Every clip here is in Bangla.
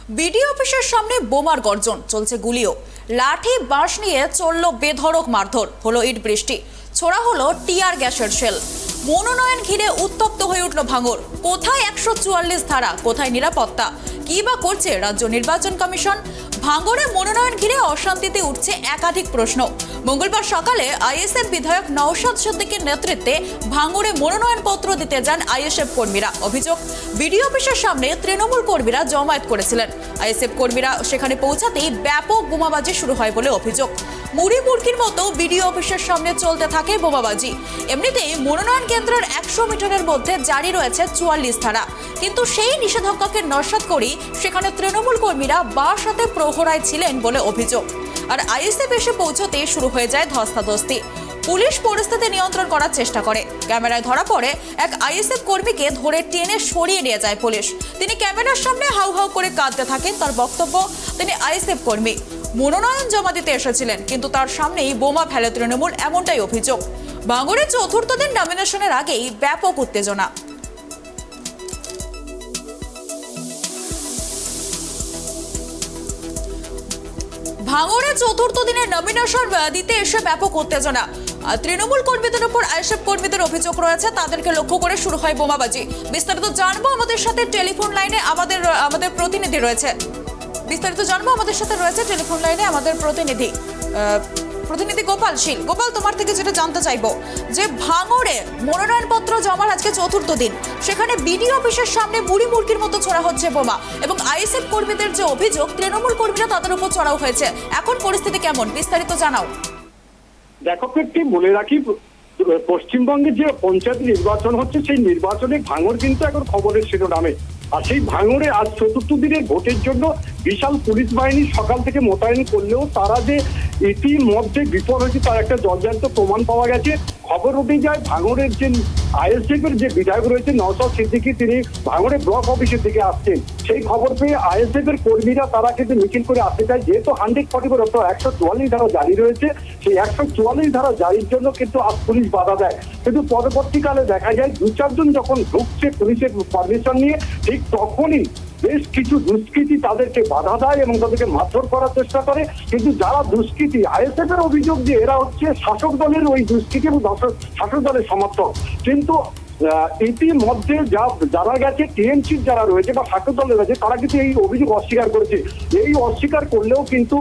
বিডিও অফিসের সামনে বোমার গর্জন, চলছে গুলিও। লাঠি বাঁশ নিয়ে চলল বেধড়ক মারধর, হলো ইট বৃষ্টি, ছোড়া হলো টিয়ার গ্যাসের শেল। মনোনয়ন ঘিরে উত্তপ্ত হয়ে উঠল ভাঙড়। কোথায় 144 ধারা, কোথায় নিরাপত্তা, কি বা করছে রাজ্য নির্বাচন কমিশন? ভাঙড়ে মনোনয়ন ঘিরে অশান্তিতে উঠছে একাধিক প্রশ্ন। মঙ্গলবার সকালে আইএসএফ বিধায়ক নওশাদ সিদ্দিকীর নেতৃত্বে ভাঙড়ে মনোনয়ন পত্র দিতে যান আইএসএফ কর্মীরা। অভিযোগ, বিডিও অফিসের সামনে তৃণমূল কর্মীরা জমায়েত করেছিলেন। আইএসএফ কর্মীরা সেখানে পৌঁছাতেই ব্যাপক বোমাবাজি শুরু হয় বলে অভিযোগ। মুড়ি মুড়কির মতো বিডিও অফিসের সামনে চলতে থাকে বোমাবাজি। এমনিতেই মনোনয়ন কেন্দ্রের 100 মিটারের মধ্যে জারি রয়েছে 44 ধারা, কিন্তু সেই নিষেধাজ্ঞাকে নস্যাৎ করেই সেখানে তৃণমূল কর্মীরা বাস হাতে প্রহরায় ছিলেন বলে অভিযোগ। আর আইএসএফ এসে পৌঁছতে শুরু হয়ে যায় ধস্তাধস্তি। পুলিশ পরিস্থিতি নিয়ন্ত্রণ করার চেষ্টা করে। ক্যামেরায় ধরা পড়ে এক আইএসএফ কর্মীকে ধরে টেনে সরিয়ে নিয়ে যায় পুলিশ। তিনি ক্যামেরার সামনে হাউ হাউ করে কাঁদতে থাকেন। তার বক্তব্য, তিনি আইএসএফ কর্মী, মনোনয়ন জমা দিতে এসেছিলেন, কিন্তু তার সামনেই বোমা ফেলে তৃণমূল, এমনটাই অভিযোগ। ভাঙড়ে চতুর্থ দিন নমিনেশনের আগেই ব্যাপক উত্তেজনা। ভাঙড়ে চতুর্থ দিনের নমিনেশন দিতে এসে ব্যাপক উত্তেজনা। তৃণমূল কর্মীদের উপর আইএসএফ কর্মীদের অভিযোগ রয়েছে, তাদেরকে লক্ষ্য করে শুরু হয় বোমাবাজি। বিস্তারিত জানবো, আমাদের সাথে টেলিফোন লাইনে আমাদের প্রতিনিধি রয়েছে। বিস্তারিত জানবো, আমাদের সাথে রয়েছে টেলিফোন লাইনে আমাদের প্রতিনিধি গোপাল শীল। গোপাল, তোমার থেকে যেটা জানতে চাইবো যে ভাঙড়ে মনোনয়নপত্র জমার আজকে চতুর্থ দিন, সেখানে বিডিও অফিসের সামনে মুড়ি মুড়কির মতো ছোড়া হচ্ছে বোমা, এবং আইএসএফ কর্মীদের যে অভিযোগ তৃণমূল কর্মীরা তাদের উপর চড়াও হয়েছে। এখন পরিস্থিতি কেমন, বিস্তারিত জানাও। দেখো, একটি বলে রাখি, পশ্চিমবঙ্গে যে পঞ্চায়েত নির্বাচন হচ্ছে, সেই নির্বাচনে ভাঙড় কিন্তু এখন খবরের শিরোনামে। আর সেই ভাঙড়ে আজ চতুর্থ দিনের ভোটের জন্য বিশাল পুলিশ বাহিনী সকাল থেকে মোতায়েন করলেও তারা যে ইতিমধ্যে বিফল হয়েছে তার একটা জলজান্ত প্রমাণ পাওয়া গেছে। খবর উঠে যায় ভাঙড়ের যে আইএসএফ এর যে বিধায়ক রয়েছে নওশাদ সিদ্দিকী, তিনি ভাঙড়ে ব্লক অফিসের দিকে আসছেন। সেই খবর পেয়ে আইএসএফ এর কর্মীরা তারা কিন্তু মিছিল করে আসতে চায়। যেহেতু 144 ধারা জারি রয়েছে, সেই 144 ধারা জারির জন্য কিন্তু আজ পুলিশ বাধা দেয়। কিন্তু পরবর্তীকালে দেখা যায় 2-4 জন যখন ঢুকছে পুলিশের পারমিশন নিয়ে, ঠিক তখনই বেশ কিছু দুষ্কৃতী তাদেরকে বাধা দেয় এবং তাদেরকে মারধর করার চেষ্টা করে। কিন্তু যারা দুষ্কৃতী, আইএসএফ এর অভিযোগ যে এরা হচ্ছে শাসক দলের ওই দুষ্কৃতী এবং শাসক দলের সমর্থক। কিন্তু ইতিমধ্যে যা যারা গেছে, টিএমসির যারা রয়েছে বা শাসক দলের রয়েছে, তারা কিন্তু এই অভিযোগ অস্বীকার করেছে। এই অস্বীকার করলেও কিন্তু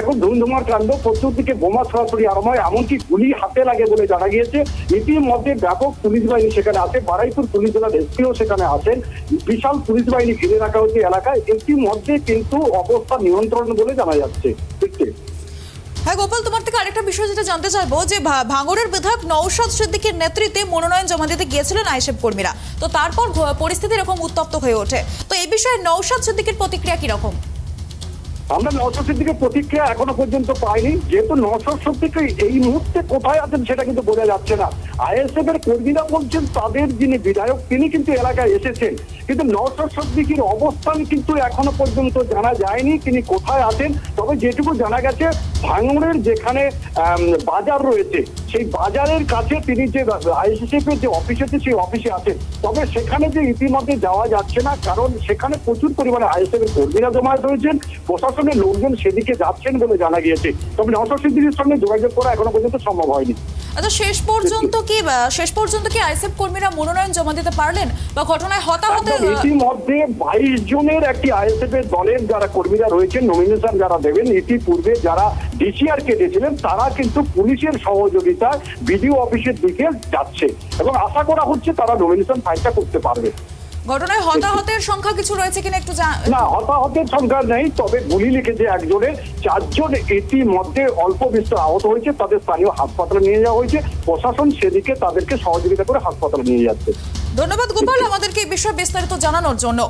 এখন ধুমধুমার কাণ্ড, চতুর্দিকে বোমা ছড়াছড়ি আরম্ভ হয়, এমনকি গুলি হাতে লাগে বলে জানা গিয়েছে। ইতিমধ্যে ব্যাপক পুলিশ বাহিনী সেখানে আছে, বারুইপুর পুলিশ জেলার এসপিও সেখানে আছেন। বিশাল পুলিশ বাহিনী ঘিরে রাখা হয়েছে এলাকায়। ইতিমধ্যে কিন্তু অবস্থা নিয়ন্ত্রণ বলে জানা যাচ্ছে। হ্যাঁ গোপাল, তোমার থেকে আরেকটা বিষয় যেটা জানতে চাইবো যে ভাঙড়ের বিধায়ক নওশাদ সিদ্দিকীর নেতৃত্বে মনোনয়ন জমা দিতে গিয়েছিলেন আইএসএফ কর্মীরা, তো তারপর পরিস্থিতি এরকম উত্তপ্ত হয়ে ওঠে, তো এই বিষয়ে নওশাদ সিদ্দিকীর প্রতিক্রিয়া কিরকম? আমরা নওশাদ সিদ্দিকীর প্রতিক্রিয়া এখনো পর্যন্ত পাইনি। যেহেতু নওশাদ সিদ্দিকী এই মুহূর্তে কোথায় আছেন সেটা কিন্তু বোঝা যাচ্ছে না। আইএসএফ এর কর্মীরা বলছেন তাদের যিনি বিধায়ক তিনি কিন্তু এলাকায় এসেছেন, কিন্তু নওশাদ সিদ্দিকীর অবস্থান কিন্তু এখনো পর্যন্ত জানা যায়নি তিনি কোথায় আছেন। তবে যেটুকু জানা গেছে, ভাঙড়ের যেখানে বাজার রয়েছে সেই বাজারের কাছে তিনি যে আইএসএফ এর যে অফিস আছে সেই অফিসে আছেন। তবে সেখানে যে ইতিমধ্যে যাওয়া যাচ্ছে না, কারণ সেখানে প্রচুর পরিমাণে আইএসএফ এর কর্মীরা জমায়েত হয়েছেন, প্রশাসনের লোকজন সেদিকে যাচ্ছেন বলে জানা গিয়েছে। তবে নওশাদ সিদ্দিকীর সঙ্গে যোগাযোগ করা এখনো পর্যন্ত সম্ভব হয়নি। আচ্ছা, শেষ পর্যন্ত কি আইএসএফ কর্মীরা মনোনয়ন জমা দিতে পারলেন বা ঘটনায় হতাহতের? ইতিমধ্যে 22 জনের একটি আইএসএফ এর দলের যারা কর্মীরা রয়েছেন, নমিনেশন যারা দেবেন, ইতিপূর্বে যারা ডিসিআর কেটেছিলেন, তারা কিন্তু পুলিশের সহযোগিতায় বিডিও অফিসের দিকে যাচ্ছে এবং আশা করা হচ্ছে তারা নমিনেশন ফাইলটা করতে পারবে। ঘটনায় হতাহতের সংখ্যা কিছু রয়েছে কিনা একটু না, হতাহতের সংখ্যা নেই, তবে গুলি লেগেছে একজনের। 4 জন ইতিমধ্যে অল্প বিস্তর আহত হয়েছে, তাদের স্থানীয় হাসপাতালে নিয়ে যাওয়া হয়েছে। প্রশাসন সেদিকে তাদেরকে সহযোগিতা করে হাসপাতালে নিয়ে যাচ্ছে। ধন্যবাদ গোপাল আমাদেরকে এই বিষয়ে বিস্তারিত জানানোর জন্য।